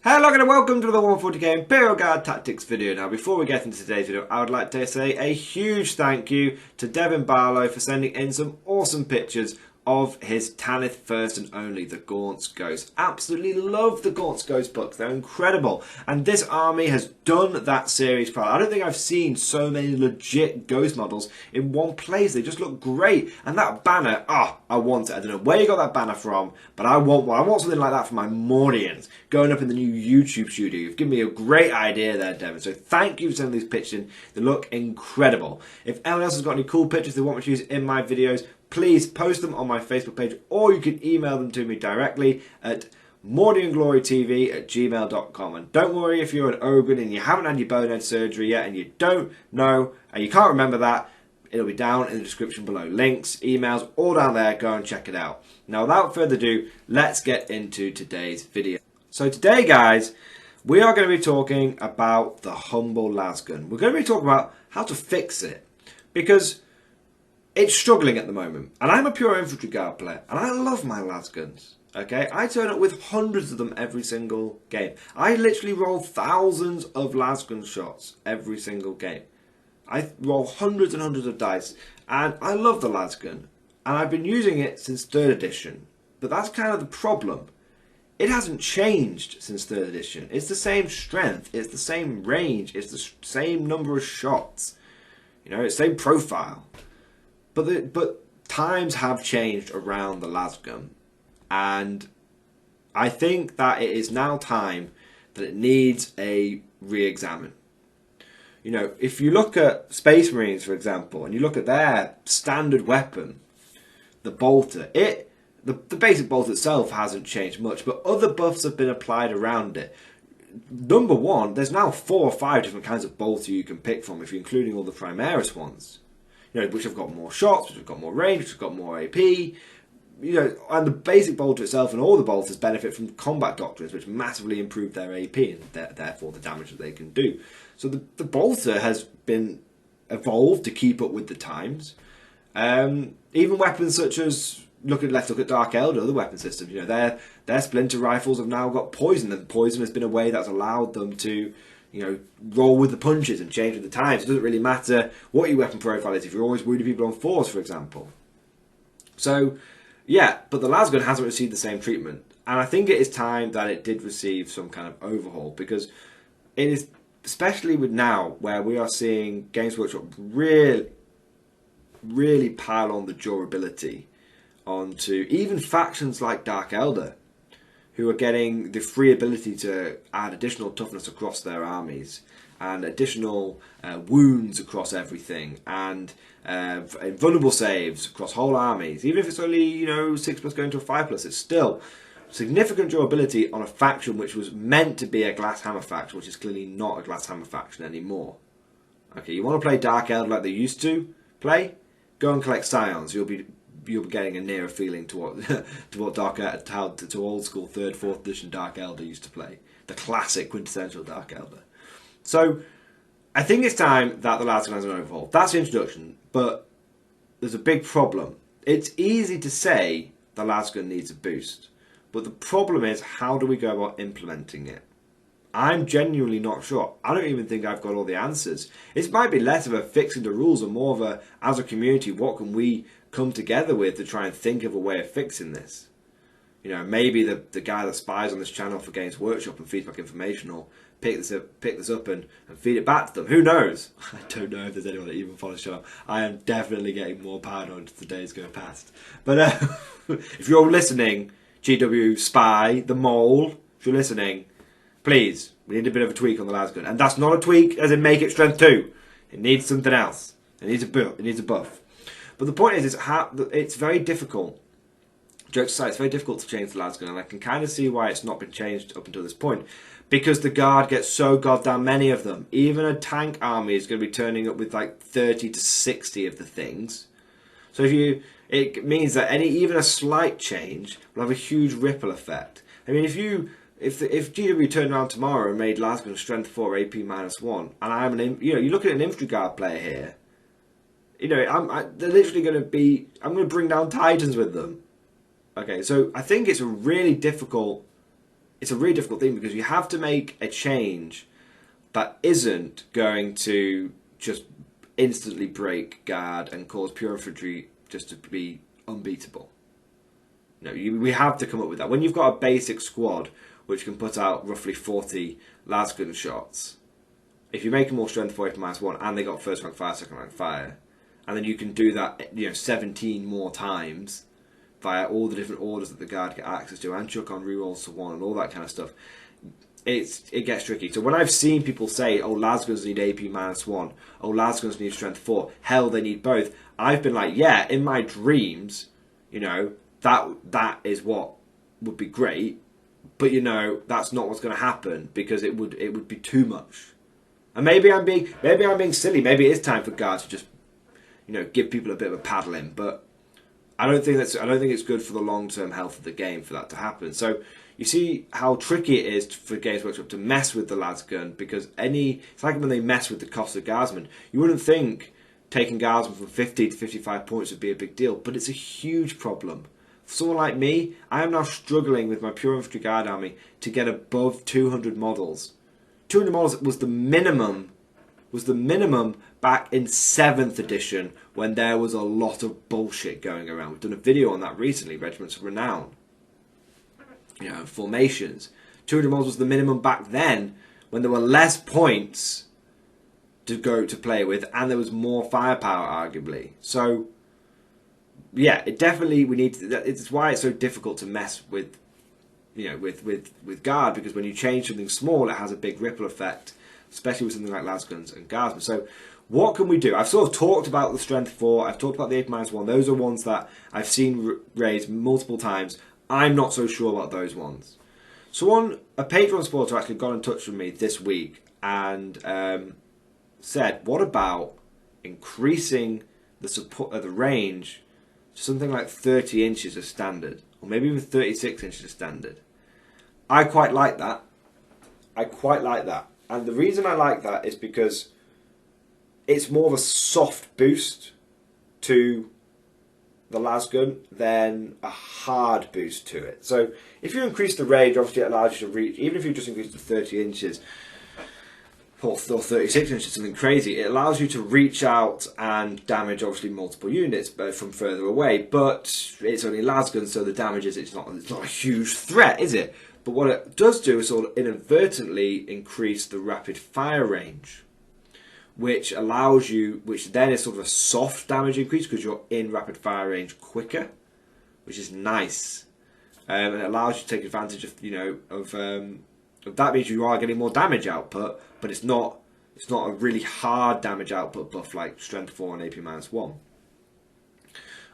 Hello and welcome to the 140k Imperial Guard Tactics video. Now before we get into today's video, I would like to say a huge thank you to Devin Barlow for sending in some awesome pictures of his Tanith first and only, the Gaunt's Ghost. Absolutely love the Gaunt's Ghost books, they're incredible. And this army has done that series proud. I don't think I've seen so many legit Ghost models in one place. They just look great. And that banner, I want it. I don't know where you got that banner from, but I want one. I want something like that for my Mordians going up in the new YouTube studio. You've given me a great idea there, Devin. So thank you for sending these pictures in. They look incredible. If anyone else has got any cool pictures they want me to use in my videos, please post them on my Facebook page, or you can email them to me directly at mordianglorytv@gmail.com. And don't worry if you're an Ogre and you haven't had your bonehead surgery yet and you don't know and you can't remember that, it'll be down in the description below. Links, emails, all down there. Go and check it out. Now without further ado, let's get into today's video. So today, guys, we are going to be talking about the humble Lasgun. We're going to be talking about how to fix it, because it's struggling at the moment, and I'm a pure infantry guard player, and I love my Lasguns. Okay, I turn up with hundreds of them every single game. I literally roll thousands of Lasgun shots every single game. I roll hundreds and hundreds of dice, and I love the Lasgun, and I've been using it since 3rd edition. But that's kind of the problem. It hasn't changed since 3rd edition. It's the same strength, it's the same range, it's the same number of shots. You know, it's the same profile. But times have changed around the Lasgun, and I think that it is now time that it needs a re-examine. You know, if you look at Space Marines, for example, and you look at their standard weapon, the bolter, the basic bolter itself hasn't changed much, but other buffs have been applied around it. Number one, there's now 4 or 5 different kinds of bolter you can pick from, if you're including all the Primaris ones. You know, which have got more shots, which have got more range, which have got more AP. You know, and the basic bolter itself and all the bolters benefit from combat doctrines, which massively improve their AP and therefore the damage that they can do. So the bolter has been evolved to keep up with the times. Even weapons such as, let's look at Dark Elder, the weapon system. You know, their splinter rifles have now got poison, and poison has been a way that's allowed them to, you know, roll with the punches and change with the times. It doesn't really matter what your weapon profile is if you're always wounding people on 4s, for example. So, yeah, but the Lasgun hasn't received the same treatment. And I think it is time that it did receive some kind of overhaul, because it is, especially with now, where we are seeing Games Workshop really pile on the durability onto even factions like Dark Elder, who are getting the free ability to add additional toughness across their armies, and additional wounds across everything, and vulnerable saves across whole armies. Even if it's only, you know, 6+ going to a 5+, it's still significant durability on a faction which was meant to be a Glass Hammer faction, which is clearly not a Glass Hammer faction anymore. Okay, you want to play Dark Elder like they used to play? Go and collect Scions. You'll be getting a nearer feeling to what to old school 3rd, 4th edition Dark Elder used to play, the classic quintessential Dark Elder. So I think it's time that the Lasgun has an overhaul. That's the introduction, but there's a big problem. It's easy to say the Lasgun needs a boost, but the problem is, how do we go about implementing it? I'm genuinely not sure. I don't even think I've got all the answers. It might be less of a fixing the rules and more of a, as a community, what can we come together with to try and think of a way of fixing this? You know, maybe the guy that spies on this channel for Games Workshop and feeds back information, or pick this up and feed it back to them. Who knows? I don't know if there's anyone that even follows the channel. I am definitely getting more paranoid as the days go past. But if you're listening, GW Spy, the Mole, if you're listening, please, we need a bit of a tweak on the Lasgun. And that's not a tweak as in make it strength 2. It needs something else. It needs a buff. But the point is, it's very difficult. Jokes aside, it's very difficult to change the Lasgun, and I can kind of see why it's not been changed up until this point. Because the Guard gets so goddamn many of them. Even a tank army is going to be turning up with like 30 to 60 of the things. So it means that even a slight change will have a huge ripple effect. I mean, if GW turned around tomorrow and made Lasgun strength 4 AP -1, and you look at an infantry guard player here, you know, they're literally going to be, I'm going to bring down Titans with them. Okay, so I think it's a really difficult it's a really difficult thing because you have to make a change that isn't going to just instantly break guard and cause pure infantry just to be unbeatable. No, we have to come up with that. When you've got a basic squad which can put out roughly 40 Lasgun shots, if you make them all strength 4 -1 and they got first rank fire, second rank fire, and then you can do that 17 more times via all the different orders that the guard get access to and chuck on rerolls to 1 and all that kind of stuff, it gets tricky. So when I've seen people say, oh, Lasguns need AP -1, oh, Lasguns need strength 4, hell, they need both, I've been like, yeah, in my dreams, that is what would be great, but that's not what's going to happen because it would be too much. And maybe I'm being silly. Maybe it is time for guard to just give people a bit of a paddling, but I don't think it's good for the long-term health of the game for that to happen. So you see how tricky it is for Games Workshop to mess with the Lasgun, because it's like when they mess with the cost of guardsmen. You wouldn't think taking guardsmen from 50 to 55 points would be a big deal, but it's a huge problem. For someone like me, I am now struggling with my pure infantry guard army to get above 200 models. 200 models was the minimum back in 7th edition when there was a lot of bullshit going around. We've done a video on that recently, Regiments of Renown. Formations. 200 models was the minimum back then when there were less points to play with and there was more firepower, arguably. So, yeah, it's why it's so difficult to mess with guard, because when you change something small, it has a big ripple effect, especially with something like Lasguns and guardsmen. So what can we do? I've sort of talked about the strength 4, I've talked about the AP -1. Those are ones that I've seen raised multiple times. I'm not so sure about those ones. So a Patreon supporter actually got in touch with me this week and said, what about increasing the range to something like 30 inches as standard, or maybe even 36 inches as standard? I quite like that. And the reason I like that is because it's more of a soft boost to the Lasgun than a hard boost to it. So if you increase the range, obviously it allows you to reach, even if you just increase to 30 inches or 36 inches, something crazy, it allows you to reach out and damage obviously multiple units from further away, but it's only Lasgun, so the damage it's not a huge threat, is it? But what it does do is sort of inadvertently increase the rapid fire range, which then is sort of a soft damage increase because you're in rapid fire range quicker, which is nice, and it allows you to take advantage of that. Means you are getting more damage output, but it's not a really hard damage output buff like strength 4 and AP -1.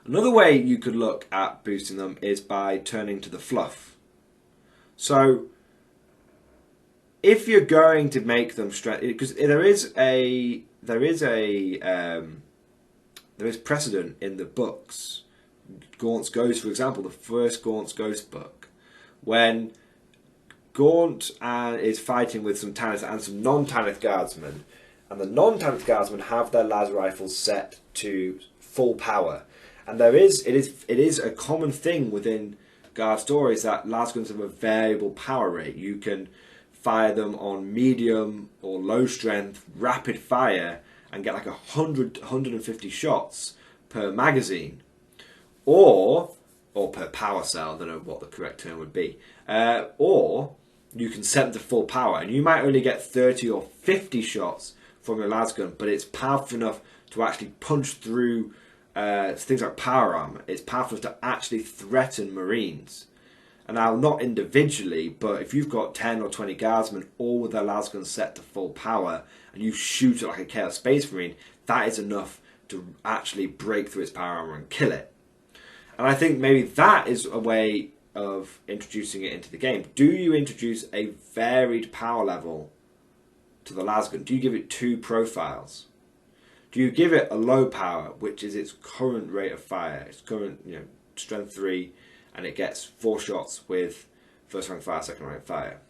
Another way you could look at boosting them is by turning to the fluff. So if you're going to make them strength, because there is precedent in the books. Gaunt's Ghost, for example, the first Gaunt's Ghost book, when Gaunt is fighting with some Tanith and some non-Tanith guardsmen, and the non-Tanith guardsmen have their las rifles set to full power, and it is a common thing within guard stories that Lasguns have a variable power rate. You can fire them on medium or low strength rapid fire and get like 150 shots per magazine, or per power cell. I don't know what the correct term would be, or you can set them to full power and you might only get 30 or 50 shots from your Lasgun, but it's powerful enough to actually punch through things like power armor. It's powerful enough to actually threaten Marines. And now, not individually, but if you've got 10 or 20 guardsmen all with their Lasguns set to full power and you shoot it like a Chaos Space Marine, that is enough to actually break through its power armor and kill it. And I think maybe that is a way of introducing it into the game. Do you introduce a varied power level to the Lasgun? Do you give it 2 profiles? Do you give it a low power, which is its current rate of fire, its current strength 3, and it gets 4 shots with first rank fire, second rank fire?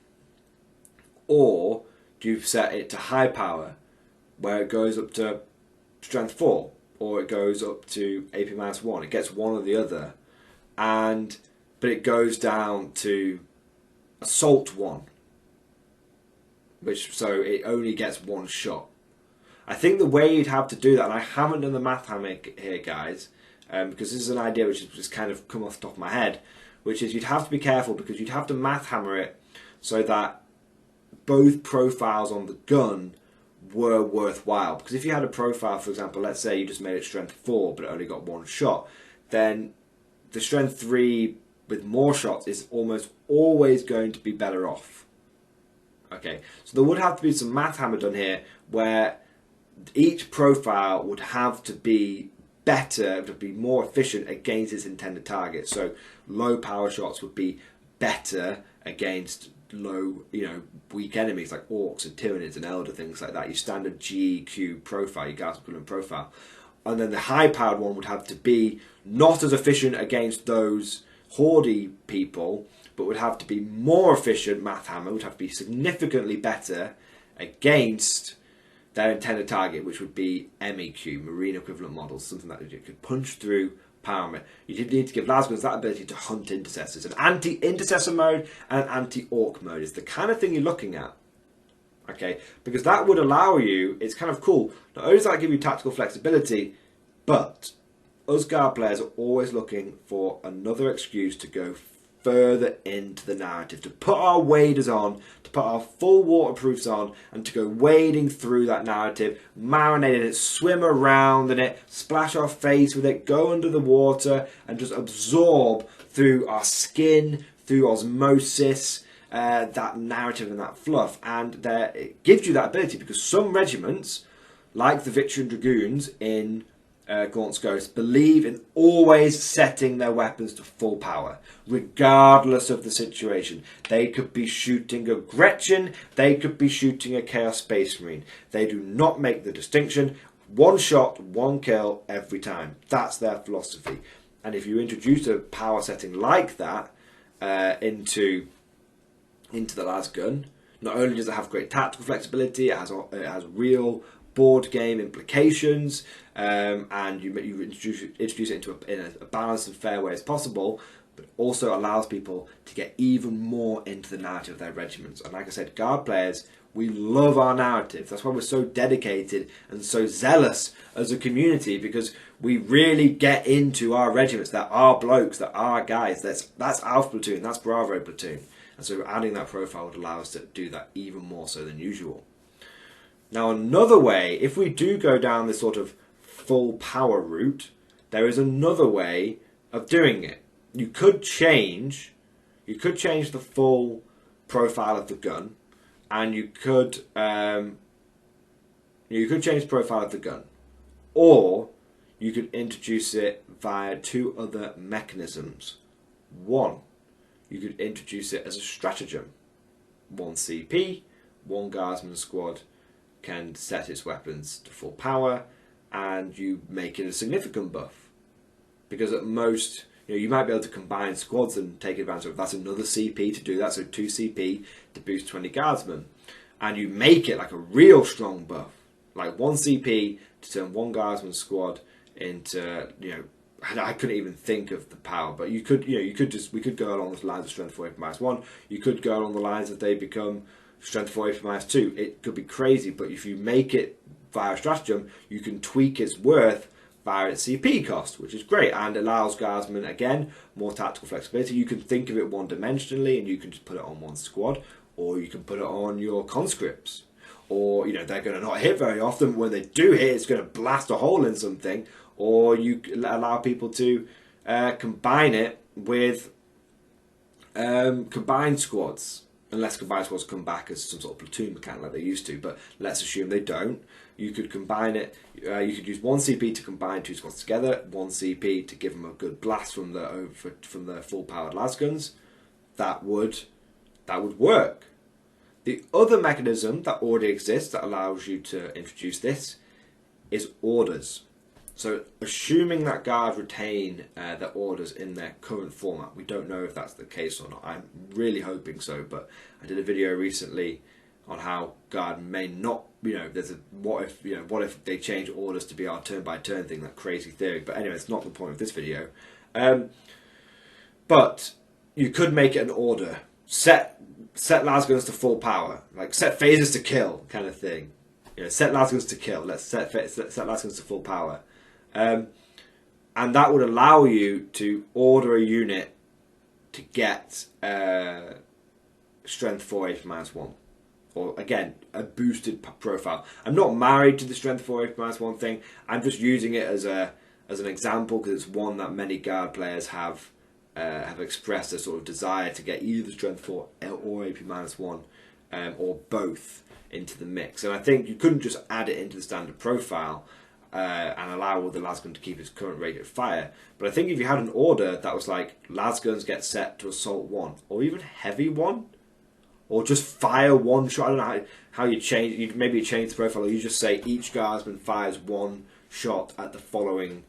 Or do you set it to high power, where it goes up to strength 4, or it goes up to AP -1? It gets one or the other, but it goes down to assault 1, so it only gets 1 shot. I think the way you'd have to do that, and I haven't done the math hammer here, guys, because this is an idea which has just kind of come off the top of my head, which is you'd have to be careful because you'd have to math hammer it so that both profiles on the gun were worthwhile. Because if you had a profile, for example, let's say you just made it strength 4 but it only got 1 shot, then the strength 3 with more shots is almost always going to be better off. Okay, so there would have to be some math hammer done here where each profile would have to be better, to be more efficient against its intended target. So low power shots would be better against low, weak enemies like orcs and tyranids and elder, things like that. Your standard GQ profile, your guards equivalent profile. And then the high powered one would have to be not as efficient against those hoardy people, but would have to be more efficient. Math hammer would have to be significantly better against their intended target, which would be MEQ, marine equivalent models, something that you could punch through power armor. You did need to give Lasguns that ability to hunt intercessors. An anti-intercessor mode and an anti-orc mode is the kind of thing you're looking at. Okay, because that would allow you, it's kind of cool, not only does that give you tactical flexibility, but us guard players are always looking for another excuse to go further into the narrative, to put our waders on, to put our full waterproofs on, and to go wading through that narrative, marinate in it, swim around in it, splash our face with it, go under the water, and just absorb through our skin, through osmosis, that narrative and that fluff. And it gives you that ability because some regiments, like the Victorian Dragoons in Gaunt's Ghost, believe in always setting their weapons to full power, regardless of the situation. They could be shooting a Gretchen, they could be shooting a Chaos Space Marine. They do not make the distinction. 1 shot, 1 kill every time. That's their philosophy. And if you introduce a power setting like that into the Lasgun, not only does it have great tactical flexibility, it has real board game implications, and you introduce it into in a balanced and fair way as possible, but also allows people to get even more into the narrative of their regiments. And like I said, guard players, we love our narrative. That's why we're so dedicated and so zealous as a community, because we really get into our regiments. That are blokes, that are guys. That's Alpha Platoon, that's Bravo Platoon. And so adding that profile would allow us to do that even more so than usual. Now another way, if we do go down this sort of full power route, there is another way of doing it. You could change the full profile of the gun, and you could change the profile of the gun, or you could introduce it via 2 other mechanisms. 1, you could introduce it as a stratagem. 1 CP, 1 guardsman squad can set its weapons to full power, and you make it a significant buff. Because at most, you might be able to combine squads and take advantage of. That's another CP to do that, so 2 CP to boost 20 guardsmen. And you make it like a real strong buff. Like 1 CP to turn 1 guardsman squad into, I couldn't even think of the power, but we could go along the lines of strength 4 -1. You could go along the lines that they become strength 4 -2. It could be crazy, but if you make it via stratagem, you can tweak its worth via its CP cost, which is great and allows guardsmen, again, more tactical flexibility. You can think of it one-dimensionally and you can just put it on 1 squad, or you can put it on your conscripts. Or, they're going to not hit very often, but when they do hit, it's going to blast a hole in something. Or you allow people to combine it with combined squads. Unless combined squads come back as some sort of platoon mechanic like they used to, but let's assume they don't. You could combine it. You could use 1 CP to combine 2 squads together, 1 CP to give them a good blast from the full-powered Lasguns. That would work. The other mechanism that already exists that allows you to introduce this is orders. So assuming that guard retain their orders in their current format, we don't know if that's the case or not. I'm really hoping so, but I did a video recently on how guard may not, there's a what if they change orders to be our turn by turn thing, that crazy theory. But anyway, it's not the point of this video. But you could make it an order. set Lasguns to full power, like set phases to kill kind of thing. You know, set Lasguns to kill. Let's set Lasguns to full power, and that would allow you to order a unit to get strength 4 HP -1, or again a boosted profile. I'm not married to the strength 4 HP -1 thing. I'm just using it as an example because it's one that many guard players have expressed a sort of desire to get either strength 4 or AP -1 or both into the mix. And I think you couldn't just add it into the standard profile and allow all the Lasgun to keep its current rate of fire. But I think if you had an order that was like Lasguns get set to assault 1 or even heavy 1 or just fire 1 shot, I don't know how you change, maybe you change the profile, or you just say each guardsman fires 1 shot at the following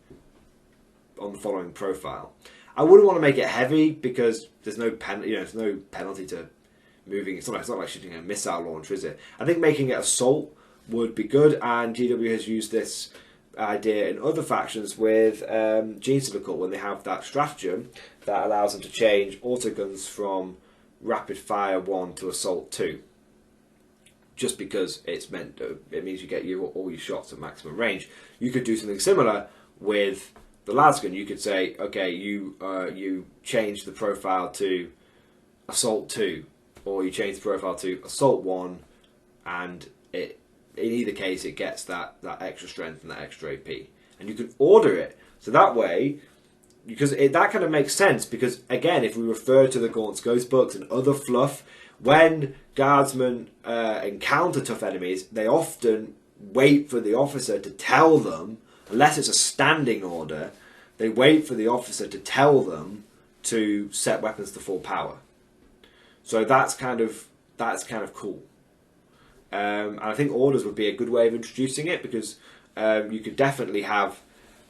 profile. I wouldn't want to make it heavy because there's no there's no penalty to moving. It's not like shooting a missile launcher, is it? I think making it assault would be good, and GW has used this idea in other factions with Gene Cyclical when they have that stratagem that allows them to change autoguns from rapid fire 1 to assault 2. Just because it means you get all your shots at maximum range. You could do something similar with the Lasgun. You could say, okay, you change the profile to assault 2, or you change the profile to assault 1, and in either case it gets that extra strength and that extra AP, and you can order it so that way, because that kind of makes sense. Because again, if we refer to the Gaunt's Ghost books and other fluff, when guardsmen encounter tough enemies, they often wait for the officer to tell them, unless it's a standing order, they wait for the officer to tell them to set weapons to full power. So that's kind of cool. And I think orders would be a good way of introducing it, because you could definitely have.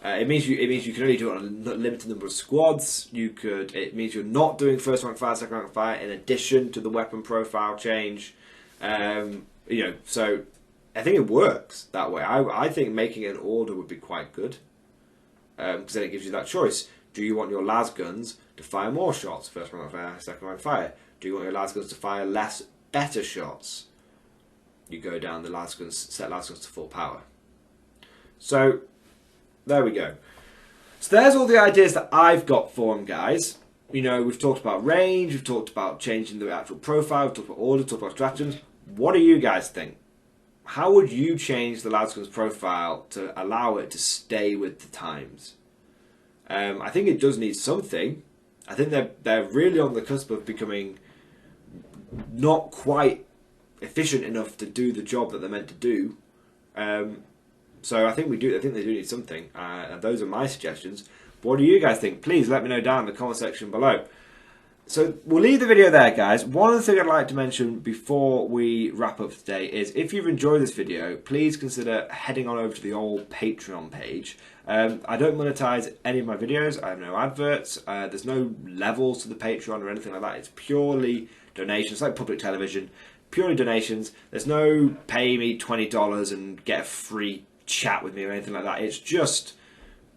It means you can only do it on a limited number of squads. It means you're not doing first rank fire, second rank fire, in addition to the weapon profile change. So I think it works that way. I think making an order would be quite good, because then it gives you that choice. Do you want your Lasguns to fire more shots, first rank fire, second rank fire? Do you want your Lasguns to fire less, better shots? You go down the Lasguns, set Lasguns to full power. So there we go. So there's all the ideas that I've got for them, guys. You know, we've talked about range, we've talked about changing the actual profile, we've talked about order, talked about stratagems. What do you guys think? How would you change the Lasguns profile to allow it to stay with the times? I think it does need something. I think they're really on the cusp of becoming not quite efficient enough to do the job that they're meant to do. So I think they do need something. And those are my suggestions. What do you guys think? Please let me know down in the comment section below. So we'll leave the video there, guys. One other thing I'd like to mention before we wrap up today is, if you've enjoyed this video, please consider heading on over to the old Patreon page. I don't monetize any of my videos. I have no adverts. There's no levels to the Patreon or anything like that. It's purely donations, like public television. Purely donations. There's no pay me $20 and get a free chat with me or anything like that. It's just,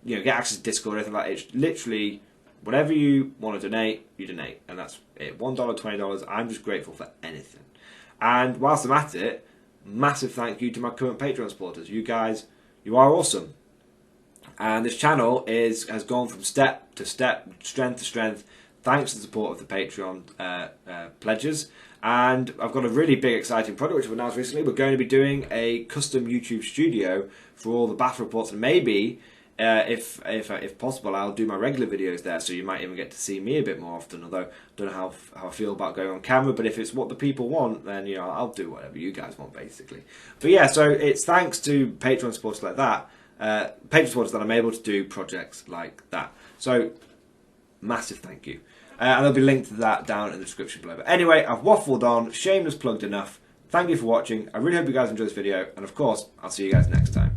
get access to Discord or anything like that. It's literally whatever you want to donate, you donate, and that's it. $1, $20. I'm just grateful for anything. And whilst I'm at it, massive thank you to my current Patreon supporters. You guys, you are awesome. And this channel has gone from step to step, strength to strength, thanks to the support of the Patreon pledges. And I've got a really big, exciting project which I've announced recently. We're going to be doing a custom YouTube studio for all the battle reports, and maybe, if possible, I'll do my regular videos there. So you might even get to see me a bit more often. Although I don't know how I feel about going on camera, but if it's what the people want, then I'll do whatever you guys want, basically. But yeah, so it's thanks to Patreon supporters like that, Patreon supporters, that I'm able to do projects like that. So massive thank you. And there'll be linked to that down in the description below. But anyway, I've waffled on, shameless plugged enough. Thank you for watching. I really hope you guys enjoyed this video. And of course, I'll see you guys next time.